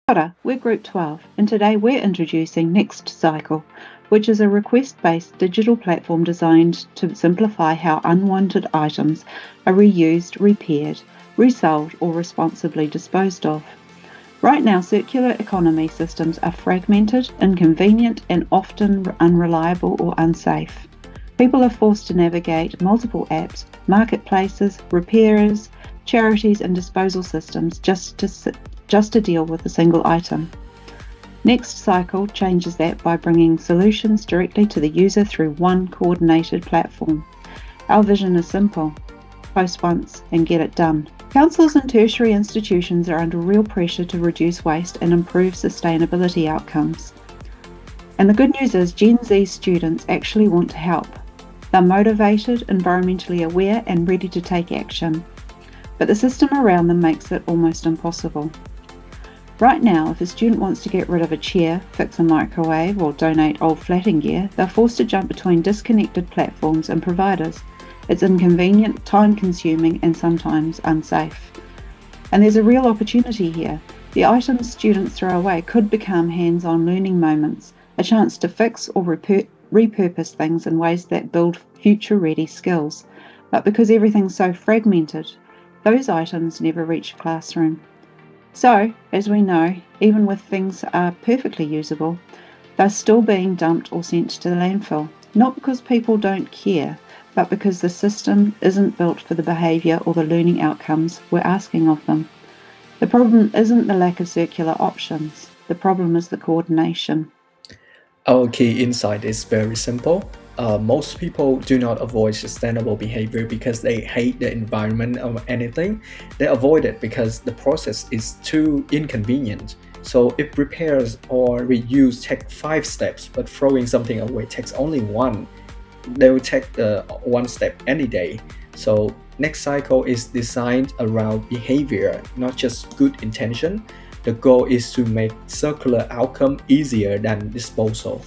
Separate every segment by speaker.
Speaker 1: Kia ora, we're Group 12, and today we're introducing NextCycle, which is a request-based digital platform designed to simplify how unwanted items are reused, repaired, resold, or responsibly disposed of. Right now, circular economy systems are fragmented, inconvenient, and often unreliable or unsafe. People are forced to navigate multiple apps, marketplaces, repairers, charities, and disposal systems just to deal with a single item. NextCycle changes that by bringing solutions directly to the user through one coordinated platform. Our vision is simple: post once and get it done. Councils and tertiary institutions are under real pressure to reduce waste and improve sustainability outcomes. And the good news is Gen Z students actually want to help. They're motivated, environmentally aware, and ready to take action. But the system around them makes it almost impossible. Right now, if a student wants to get rid of a chair, fix a microwave, or donate old flatting gear, they're forced to jump between disconnected platforms and providers. It's inconvenient, time-consuming, and sometimes unsafe. And there's a real opportunity here. The items students throw away could become hands-on learning moments, a chance to fix or repurpose things in ways that build future-ready skills. But because everything's so fragmented, those items never reach a classroom. So, as we know, even when things are perfectly usable, they're still being dumped or sent to the landfill, not because people don't care, but because the system isn't built for the behaviour or the learning outcomes we're asking of them. The problem isn't the lack of circular options, the problem is the coordination.
Speaker 2: Our key insight is very simple. Most people do not avoid sustainable behavior because they hate the environment or anything. They avoid it because the process is too inconvenient. So if repairs or reuse take 5 steps, but throwing something away takes only 1, they will take the 1 step any day. So NextCycle is designed around behavior, not just good intention. The goal is to make circular outcome easier than disposal.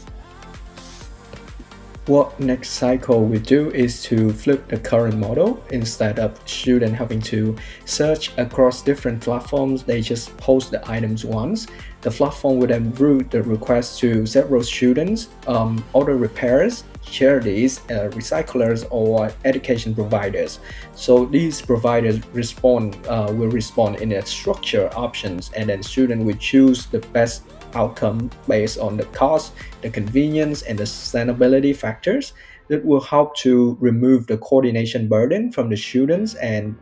Speaker 2: What NextCycle will do is to flip the current model. Instead of students having to search across different platforms, they just post the items once. The platform will then route the request to several students, auto repairers, charities, recyclers, or education providers. So these providers will respond in a structured options, and then students will choose the best outcome based on the cost, the convenience, and the sustainability factors. That will help to remove the coordination burden from the students and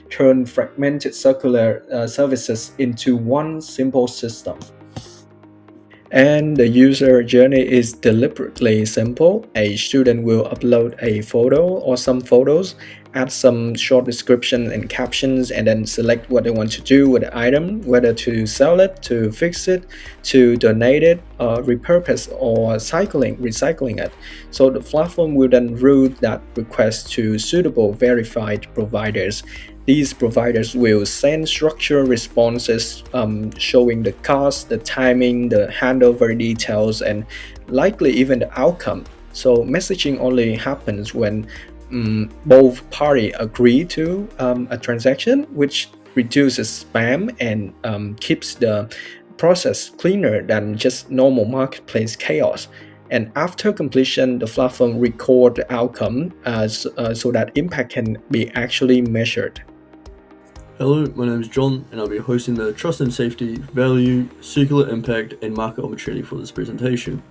Speaker 2: turn fragmented circular services into one simple system. And the user journey is deliberately simple. A student will upload a photo or some photos, add some short description and captions, and then select what they want to do with the item, whether to sell it, to fix it, to donate it, repurpose, or recycling it. So the platform will then route that request to suitable verified providers. These providers will send structured responses showing the cost, the timing, the handover details, and likely even the outcome. So messaging only happens when both parties agree to a transaction, which reduces spam and keeps the process cleaner than just normal marketplace chaos. And after completion, the platform records the outcome so that impact can be actually measured.
Speaker 3: Hello, my name is John, and I'll be hosting the Trust and Safety, Value, Circular Impact, and Market Opportunity for this presentation.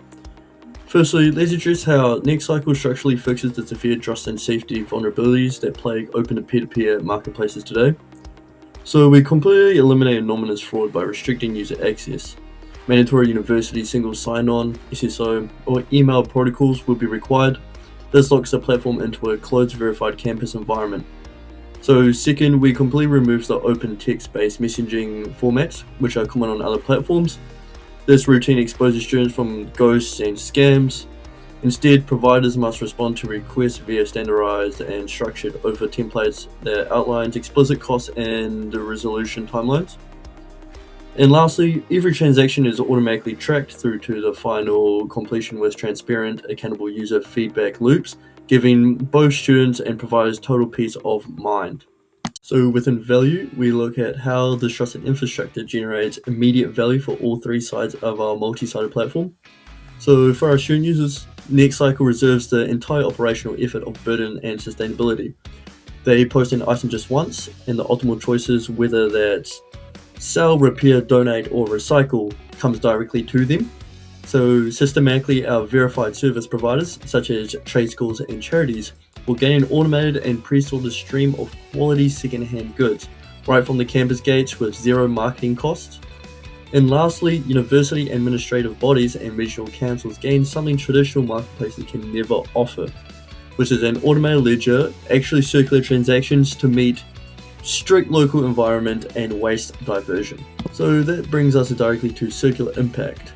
Speaker 3: Firstly, let's address how NextCycle structurally fixes the severe trust and safety vulnerabilities that plague open and peer-to-peer marketplaces today. So we completely eliminate anonymous fraud by restricting user access. Mandatory university single sign-on, SSO, or email protocols will be required. This locks the platform into a closed verified campus environment. So second, we completely remove the open text-based messaging formats, which are common on other platforms. This routine exposes students from ghosts and scams. Instead, providers must respond to requests via standardized and structured over templates that outlines explicit costs and the resolution timelines. And lastly, every transaction is automatically tracked through to the final completion with transparent, accountable user feedback loops, giving both students and providers total peace of mind. So within value, we look at how the trusted infrastructure generates immediate value for all three sides of our multi-sided platform. So for our student users, NextCycle reserves the entire operational effort of burden and sustainability. They post an item just once, and the optimal choices, whether that's sell, repair, donate, or recycle, comes directly to them. So systematically, our verified service providers, such as trade schools and charities, will gain an automated and pre-sorted stream of quality second-hand goods, right from the campus gates with zero marketing costs. And lastly, university administrative bodies and regional councils gain something traditional marketplaces can never offer, which is an automated ledger, actually circular transactions to meet strict local environment and waste diversion. So that brings us directly to circular impact.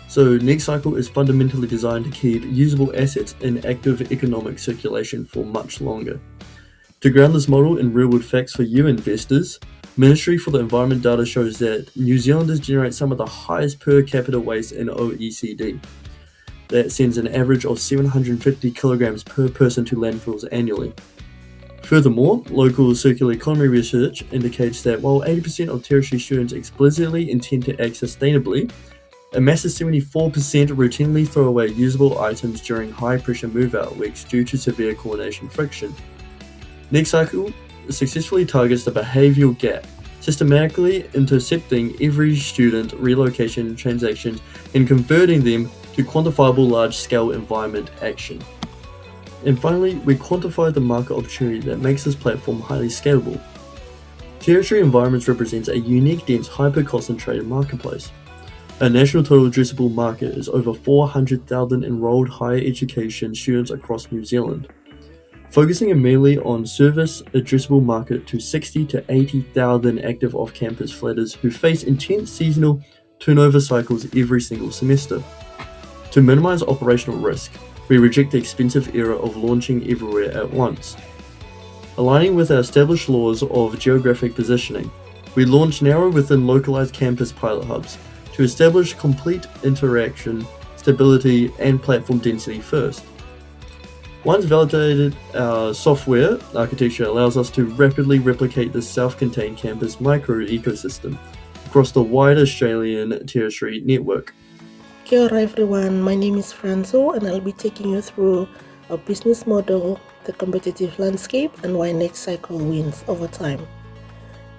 Speaker 3: So NextCycle is fundamentally designed to keep usable assets in active economic circulation for much longer. To ground this model in real-world facts for you investors, Ministry for the Environment data shows that New Zealanders generate some of the highest per capita waste in OECD. That sends an average of 750 kilograms per person to landfills annually. Furthermore, local circular economy research indicates that while 80% of tertiary students explicitly intend to act sustainably, a massive 74% routinely throw away usable items during high-pressure move-out weeks due to severe coordination friction. NextCycle successfully targets the behavioural gap, systematically intercepting every student relocation transactions and converting them to quantifiable large-scale environment action. And finally, we quantify the market opportunity that makes this platform highly scalable. Tertiary environments represents a unique, dense, hyper-concentrated marketplace. Our national total addressable market is over 400,000 enrolled higher education students across New Zealand. Focusing immediately on service addressable market to 60 to 80,000 active off-campus flatters who face intense seasonal turnover cycles every single semester. To minimize operational risk, we reject the expensive era of launching everywhere at once. Aligning with our established laws of geographic positioning, we launch narrow within localized campus pilot hubs to establish complete interaction, stability, and platform density first. Once validated, our software architecture allows us to rapidly replicate this self-contained campus micro-ecosystem across the wide Australian tertiary network.
Speaker 4: Kia ora everyone, my name is Franzo and I'll be taking you through our business model, the competitive landscape, and why NextCycle wins over time.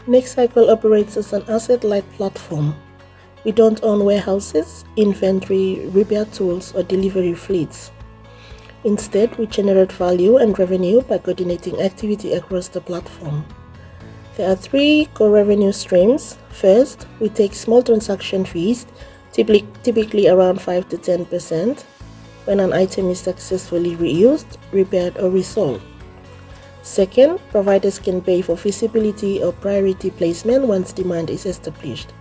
Speaker 4: NextCycle operates as an asset-light platform. We don't own warehouses, inventory, repair tools, or delivery fleets. Instead, we generate value and revenue by coordinating activity across the platform. There are three core revenue streams. First, we take small transaction fees, typically around 5 to 10%, when an item is successfully reused, repaired, or resold. Second, providers can pay for feasibility or priority placement once demand is established.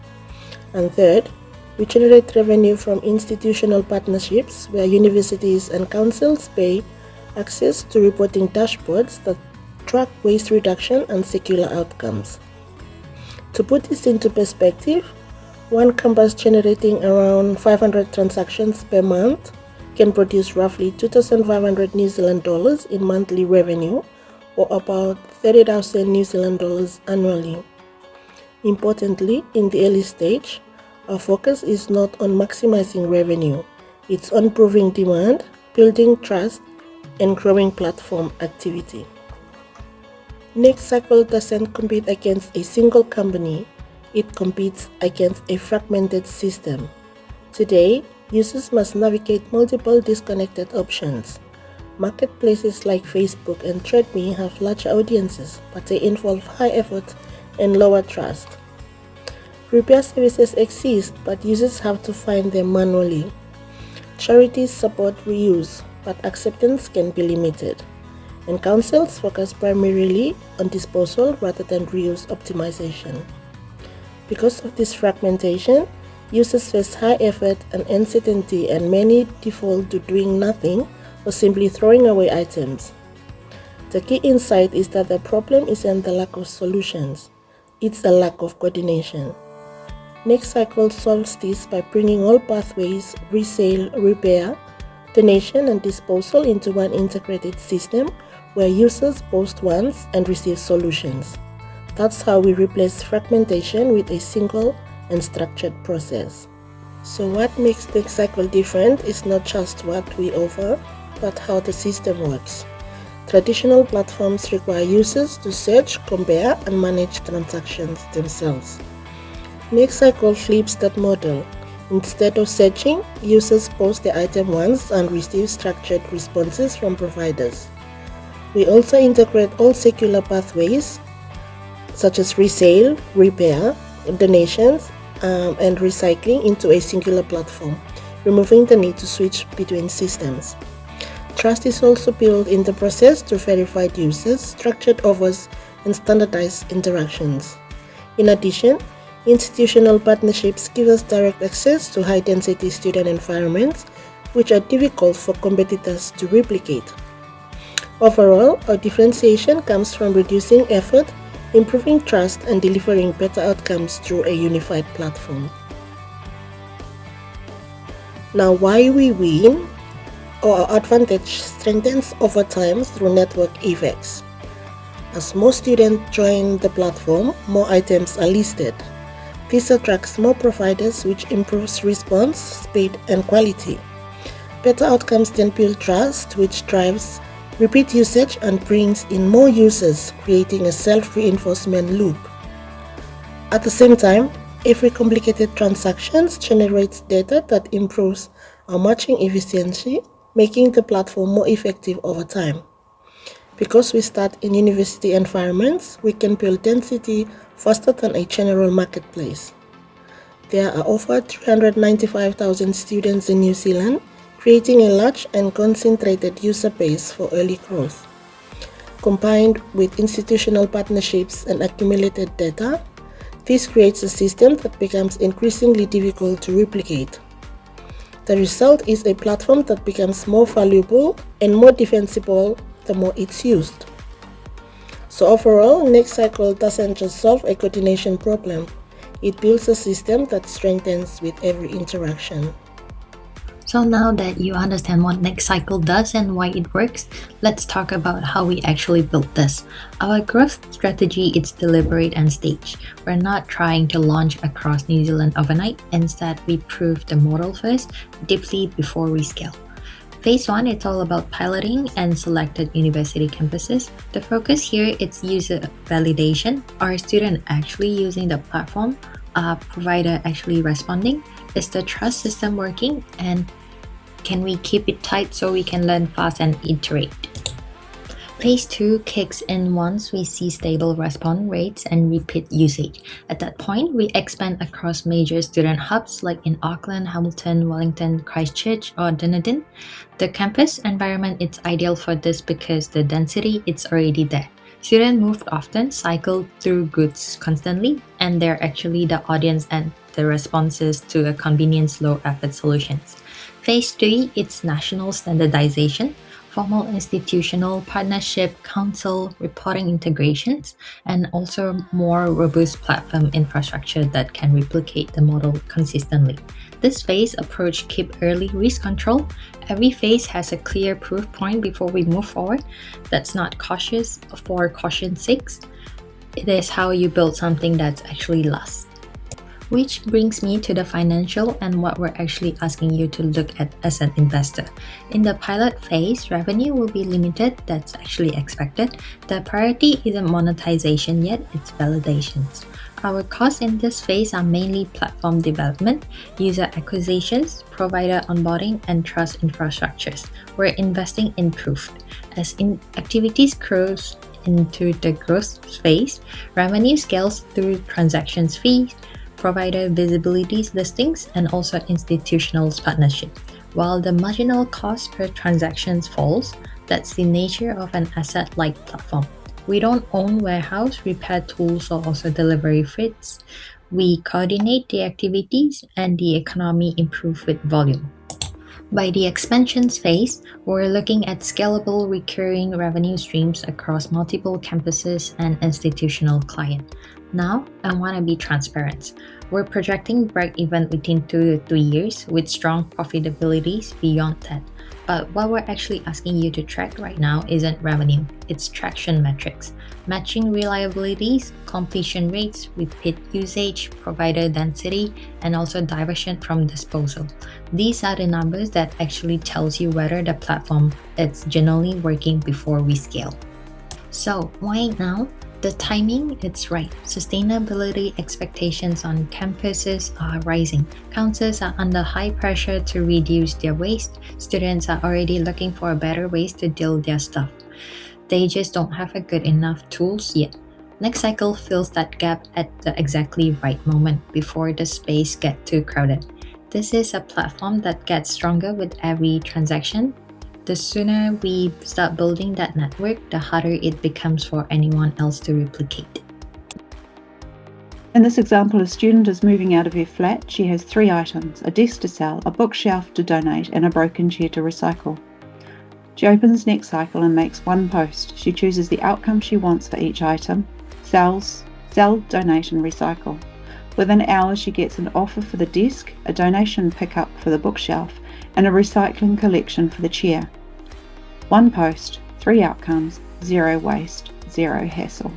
Speaker 4: And third, we generate revenue from institutional partnerships where universities and councils pay access to reporting dashboards that track waste reduction and circular outcomes. To put this into perspective, one campus generating around 500 transactions per month can produce roughly 2,500 New Zealand dollars in monthly revenue, or about 30,000 New Zealand dollars annually. Importantly, in the early stage, our focus is not on maximizing revenue, it's on proving demand, building trust, and growing platform activity. NextCycle doesn't compete against a single company, it competes against a fragmented system. Today, users must navigate multiple disconnected options. Marketplaces like Facebook and TradeMe have large audiences, but they involve high effort and lower trust. Repair services exist, but users have to find them manually. Charities support reuse, but acceptance can be limited. And councils focus primarily on disposal rather than reuse optimization. Because of this fragmentation, users face high effort and uncertainty, and many default to doing nothing or simply throwing away items. The key insight is that the problem isn't the lack of solutions, it's a lack of coordination. NextCycle solves this by bringing all pathways, resale, repair, donation, and disposal into one integrated system where users post once and receive solutions. That's how we replace fragmentation with a single and structured process. So what makes NextCycle different is not just what we offer, but how the system works. Traditional platforms require users to search, compare, and manage transactions themselves. NextCycle flips that model. Instead of searching, users post the item once and receive structured responses from providers. We also integrate all secular pathways, such as resale, repair, donations, and recycling into a singular platform, removing the need to switch between systems. Trust is also built in the process through verified users, structured offers, and standardized interactions. In addition, institutional partnerships give us direct access to high-density student environments, which are difficult for competitors to replicate. Overall, our differentiation comes from reducing effort, improving trust, and delivering better outcomes through a unified platform. Now, why we win? Our advantage strengthens over time through network effects. As more students join the platform, more items are listed. This attracts more providers, which improves response, speed, and quality. Better outcomes then build trust, which drives repeat usage and brings in more users, creating a self-reinforcement loop. At the same time, every complicated transaction generates data that improves our matching efficiency, making the platform more effective over time. Because we start in university environments, we can build density faster than a general marketplace. There are over 395,000 students in New Zealand, creating a large and concentrated user base for early growth. Combined with institutional partnerships and accumulated data, this creates a system that becomes increasingly difficult to replicate. The result is a platform that becomes more valuable and more defensible the more it's used. So overall, NextCycle doesn't just solve a coordination problem, it builds a system that strengthens with every interaction.
Speaker 5: So now that you understand what NextCycle does and why it works, let's talk about how we actually built this. Our growth strategy is deliberate and staged. We're not trying to launch across New Zealand overnight. Instead, we prove the model first, deeply before we scale. Phase 1, it's all about piloting and selected university campuses. The focus here is user validation. Are students actually using the platform? Are provider actually responding? Is the trust system working? And can we keep it tight so we can learn fast and iterate? Phase 2 kicks in once we see stable response rates and repeat usage. At that point, we expand across major student hubs like in Auckland, Hamilton, Wellington, Christchurch, or Dunedin. The campus environment is ideal for this because the density is already there. Students move often, cycle through goods constantly, and they're actually the audience and the responses to a convenience low-effort solutions. Phase 3 is national standardization. Formal institutional partnership, council, reporting integrations, and also more robust platform infrastructure that can replicate the model consistently. This phase approach keep early risk control. Every phase has a clear proof point before we move forward. That's not cautious for caution's sake. It is how you build something that's actually lasts. Which brings me to the financial and what we're actually asking you to look at as an investor. In the pilot phase, revenue will be limited, that's actually expected. The priority isn't monetization yet, it's validations. Our costs in this phase are mainly platform development, user acquisitions, provider onboarding, and trust infrastructures. We're investing in proof. As activities grows into the growth phase, revenue scales through transactions fees, provider visibilities listings, and also institutional partnership. While the marginal cost per transaction falls, that's the nature of an asset-light platform. We don't own warehouse, repair tools, or also delivery fleets. We coordinate the activities and the economy improve with volume. By the expansions phase, we're looking at scalable recurring revenue streams across multiple campuses and institutional clients. Now, I want to be transparent. We're projecting break-even within 2 to 3 years with strong profitabilities beyond that. But what we're actually asking you to track right now isn't revenue, it's traction metrics, matching reliabilities, completion rates, repeat usage, provider density, and also diversion from disposal. These are the numbers that actually tells you whether the platform is genuinely working before we scale. So why now? The timing, it's right. Sustainability expectations on campuses are rising. Councils are under high pressure to reduce their waste. Students are already looking for better ways to deal with their stuff. They just don't have a good enough tools yet. NextCycle fills that gap at the exactly right moment before the space gets too crowded. This is a platform that gets stronger with every transaction. The sooner we start building that network, the harder it becomes for anyone else to replicate.
Speaker 1: In this example, a student is moving out of her flat. She has 3 items: a desk to sell, a bookshelf to donate, and a broken chair to recycle. She opens NextCycle and makes one post. She chooses the outcome she wants for each item: sell, donate, and recycle. Within hours, she gets an offer for the desk, a donation pickup for the bookshelf, and a recycling collection for the chair. One post, 3 outcomes, 0 waste, 0 hassle.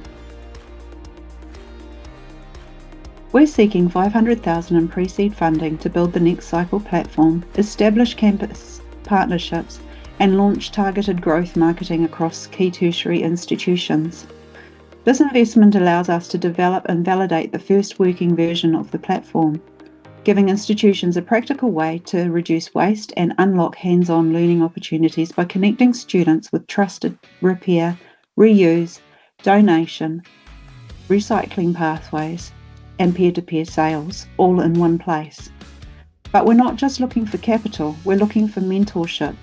Speaker 1: We're seeking $500,000 in pre-seed funding to build the NextCycle platform, establish campus partnerships, and launch targeted growth marketing across key tertiary institutions. This investment allows us to develop and validate the first working version of the platform, giving institutions a practical way to reduce waste and unlock hands-on learning opportunities by connecting students with trusted repair, reuse, donation, recycling pathways, and peer-to-peer sales, all in one place. But we're not just looking for capital, we're looking for mentorship,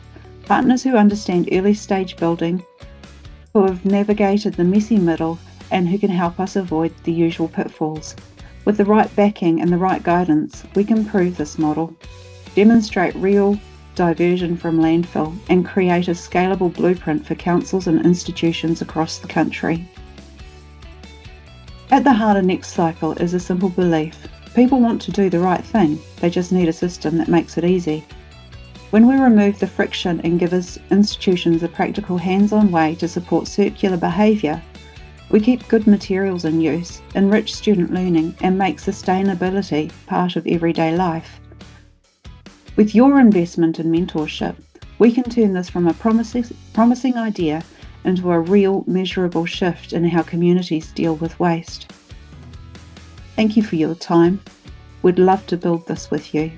Speaker 1: partners who understand early stage building, who have navigated the messy middle, and who can help us avoid the usual pitfalls. With the right backing and the right guidance, we can prove this model, demonstrate real diversion from landfill, and create a scalable blueprint for councils and institutions across the country. At the heart of NextCycle is a simple belief. People want to do the right thing, they just need a system that makes it easy. When we remove the friction and give institutions a practical hands-on way to support circular behaviour, we keep good materials in use, enrich student learning, and make sustainability part of everyday life. With your investment and mentorship, we can turn this from a promising idea into a real, measurable shift in how communities deal with waste. Thank you for your time. We'd love to build this with you.